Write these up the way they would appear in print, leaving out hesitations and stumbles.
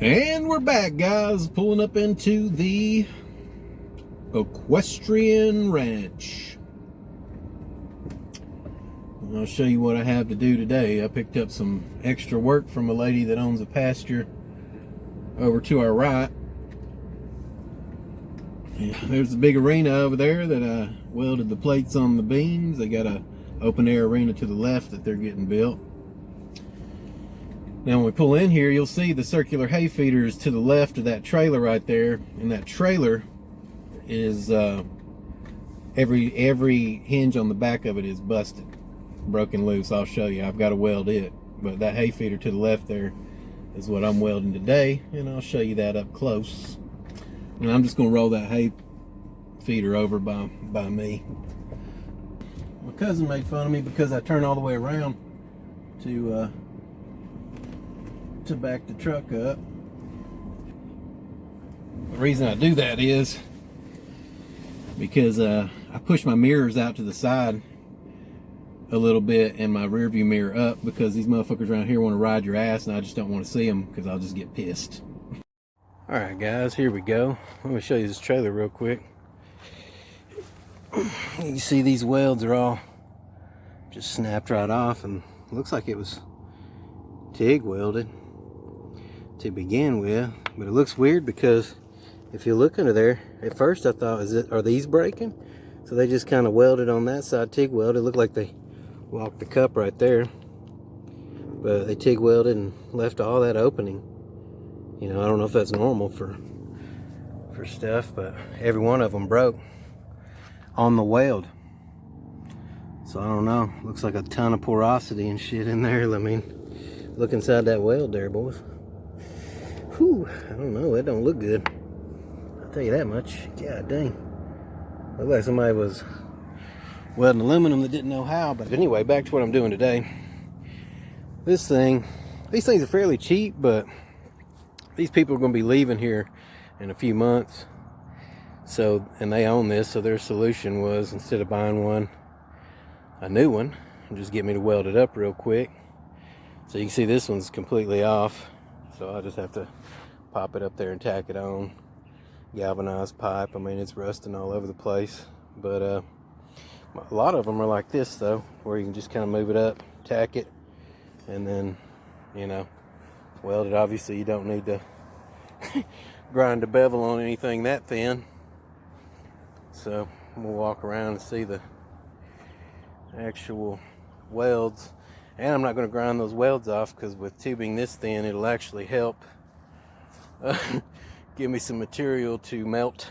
And we're back, guys, pulling up into the Equestrian Ranch. And I'll show you what I have to do today. I picked up some extra work from a lady that owns a pasture over to our right. Yeah, there's a big arena over there that I welded the plates on the beams. They got a open air arena to the left that they're getting built. Now when we pull in here, you'll see the circular hay feeders to the left of that trailer right there, and that trailer is every hinge on the back of it is busted, broken loose. I'll show you. I've got to weld it, but that hay feeder to the left there is what I'm welding today, and I'll show you that up close. And I'm just going to roll that hay feeder over by me. My cousin made fun of me because I turn all the way around to back the truck up. The reason I do that is because I push my mirrors out to the side a little bit and my rear view mirror up, because these motherfuckers around here want to ride your ass and I just don't want to see them because I'll just get pissed. Alright guys, here we go. Let me show you this trailer real quick. You see these welds are all just snapped right off, and looks like it was TIG welded to begin with, but it looks weird because if you look under there, at first I thought, are these breaking? So they just kind of welded on that side, TIG welded. It looked like they walked the cup right there, but they TIG welded and left all that opening. You know, I don't know if that's normal for stuff, but every one of them broke on the weld. So I don't know, looks like a ton of porosity and shit in there. I mean, look inside that weld there, boys. Whew, I don't know, that don't look good. I'll tell you that much. God dang. Looked like somebody was welding aluminum that didn't know how. But anyway, back to what I'm doing today. These things are fairly cheap, but these people are going to be leaving here in a few months. So, and they own this, so their solution was, instead of buying a new one, just get me to weld it up real quick. So you can see this one's completely off. So I just have to pop it up there and tack it on. Galvanized pipe. I mean, it's rusting all over the place. But a lot of them are like this, though, where you can just kind of move it up, tack it, and then, you know, weld it. Obviously, you don't need to grind a bevel on anything that thin. So we'll walk around and see the actual welds. And I'm not going to grind those welds off, because with tubing this thin, it'll actually help give me some material to melt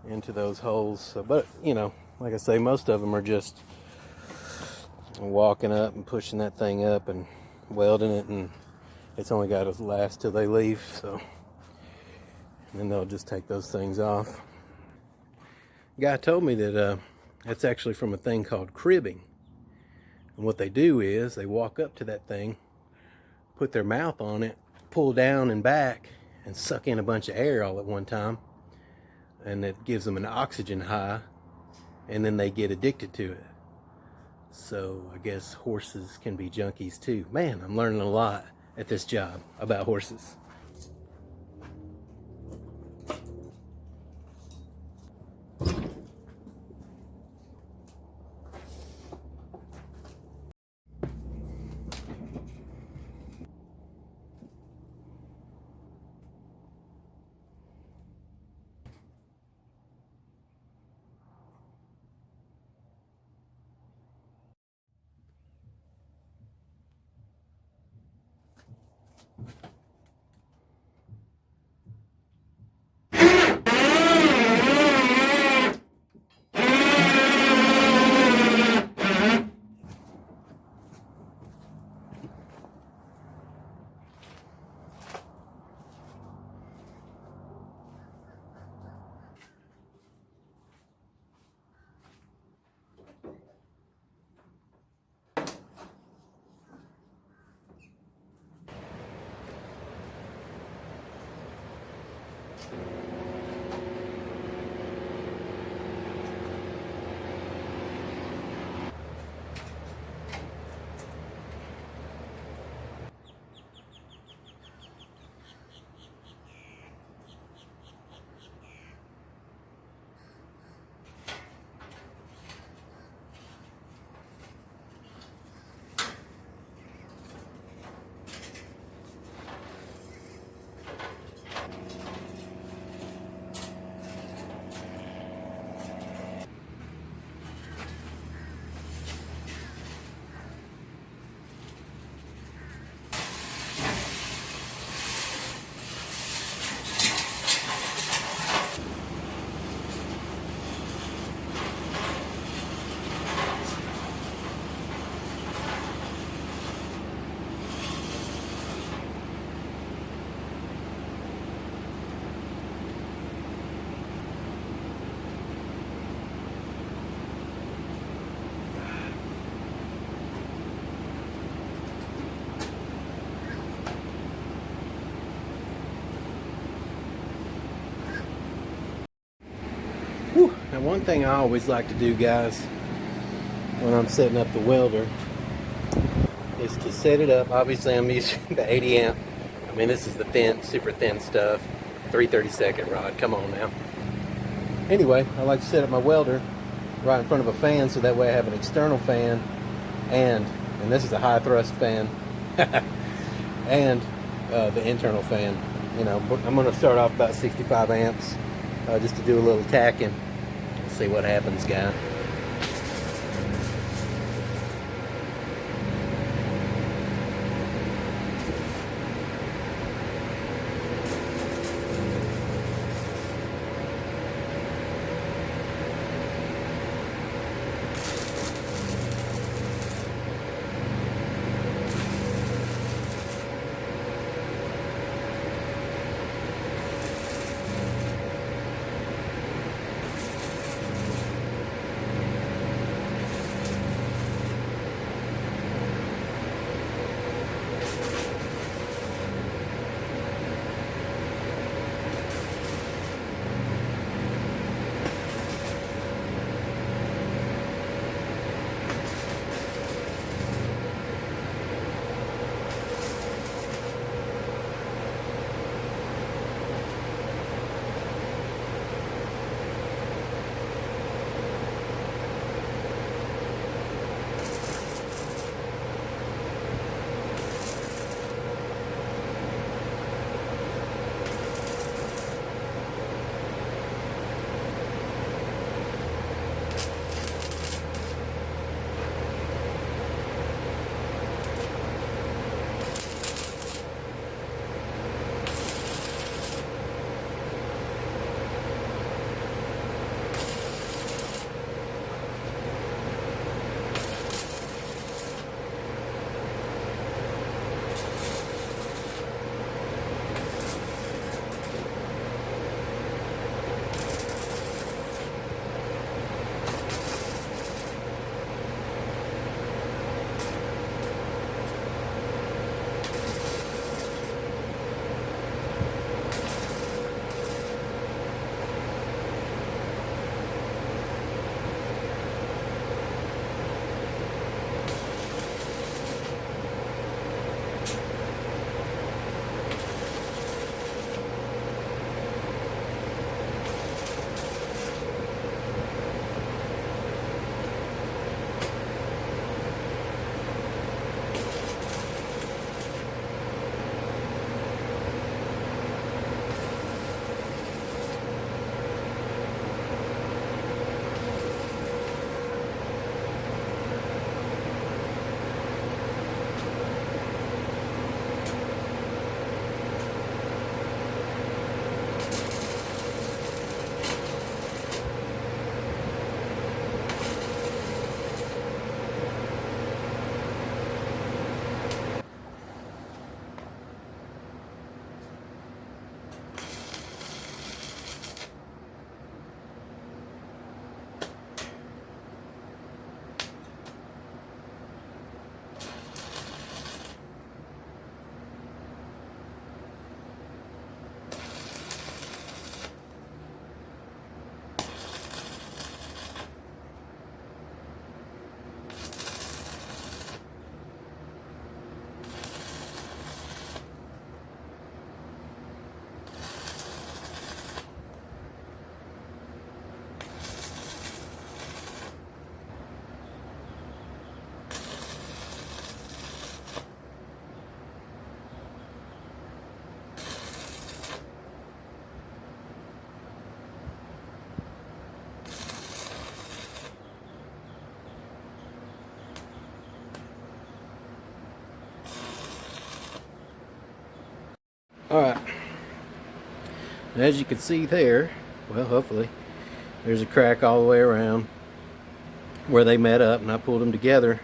into those holes. So, but, you know, like I say, most of them are just walking up and pushing that thing up and welding it, and it's only got to last till they leave. So, and then they'll just take those things off. The guy told me that that's actually from a thing called cribbing. And what they do is they walk up to that thing, put their mouth on it, pull down and back, and suck in a bunch of air all at one time. And it gives them an oxygen high, and then they get addicted to it. So I guess horses can be junkies too. Man, I'm learning a lot at this job about horses. Now, one thing I always like to do, guys, when I'm setting up the welder is to set it up. Obviously, I'm using the 80 amp. I mean, this is the thin, super thin stuff. 3/32 rod. Come on now. Anyway, I like to set up my welder right in front of a fan, so that way I have an external fan and this is a high thrust fan and the internal fan. You know, I'm going to start off about 65 amps just to do a little tacking. Let's see what happens, guys. Alright, as you can see there, well, hopefully, there's a crack all the way around where they met up, and I pulled them together.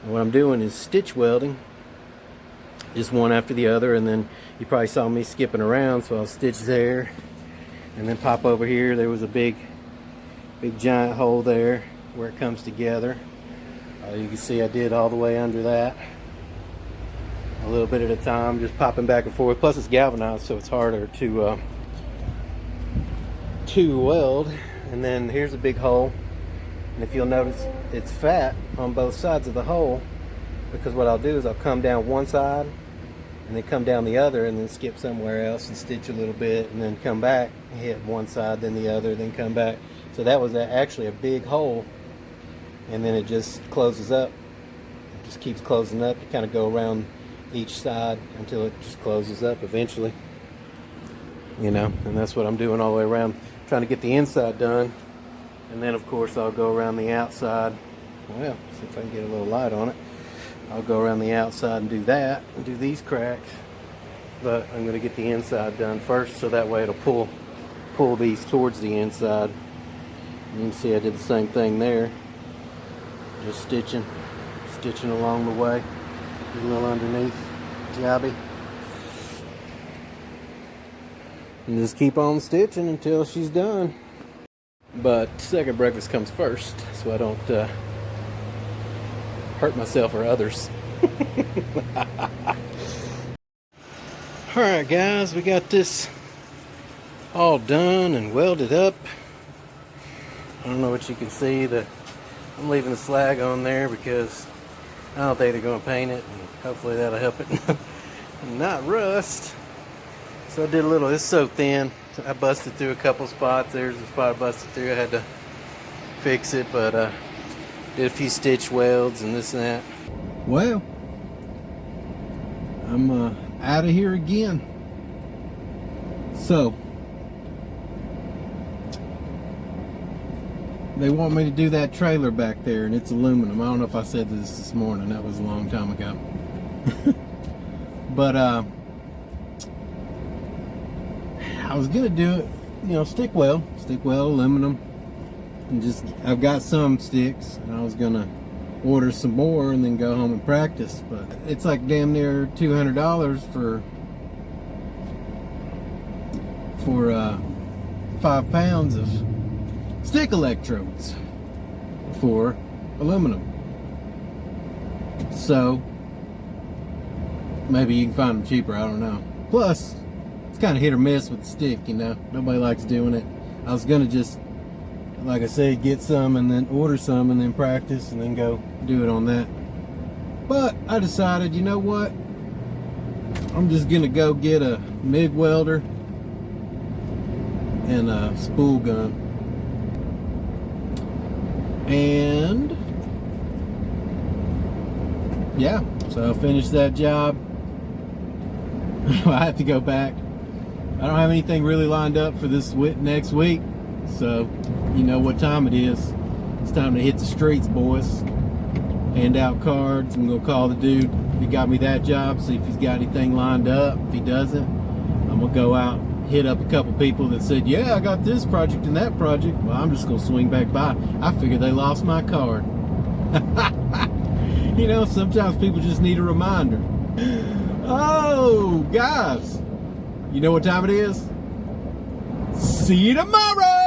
And what I'm doing is stitch welding, just one after the other, and then you probably saw me skipping around, so I'll stitch there and then pop over here. There was a big giant hole there where it comes together. You can see I did all the way under that, a little bit at a time, just popping back and forth. Plus it's galvanized, so it's harder to weld. and then here's a big hole. And if you'll notice, it's fat on both sides of the hole, because what I'll do is I'll come down one side and then come down the other and then skip somewhere else and stitch a little bit and then come back and hit one side, then the other, then come back. So that was actually a big hole, and then it just closes up. It just keeps closing up. You kind of go around each side until it just closes up eventually. You know, and that's what I'm doing all the way around, trying to get the inside done. And then of course I'll go around the outside. Well, see if I can get a little light on it. I'll go around the outside and do that, and do these cracks. But I'm going to get the inside done first, so that way it'll pull these towards the inside. You can see I did the same thing there. Just stitching along the way. A little underneath, jobby. And just keep on stitching until she's done. But second breakfast comes first, so I don't hurt myself or others. Alright guys, we got this all done and welded up. I don't know what you can see. I'm leaving the slag on there because I don't think they're going to paint it, and hopefully that'll help it not rust. So I did a little, it's so thin, so I busted through a couple spots. There's a spot I busted through, I had to fix it, but did a few stitch welds and this and that. Well, I'm out of here again. So they want me to do that trailer back there, and it's aluminum. I don't know if I said this morning. That was a long time ago. But I was gonna do it, you know, stick weld aluminum, and just, I've got some sticks, and I was gonna order some more and then go home and practice. But it's like damn near $200 for 5 pounds of stick electrodes for aluminum. So maybe you can find them cheaper, I don't know. Plus, it's kind of hit or miss with the stick, you know. Nobody likes doing it. I was gonna just, like I said, get some and then order some and then practice and then go do it on that. But I decided, you know what? I'm just gonna go get a MIG welder and a spool gun. And yeah, so I'll finish that job. I have to go back. I don't have anything really lined up for this next week, so you know what time it is. It's time to hit the streets, boys. Hand out cards. I'm gonna call the dude who got me that job, see if he's got anything lined up. If he doesn't, I'm gonna go out, hit up a couple people that said, yeah, I got this project and that project. Well, I'm just gonna swing back by. I figured they lost my card. You know, sometimes people just need a reminder. Oh, guys, you know what time it is? See you tomorrow!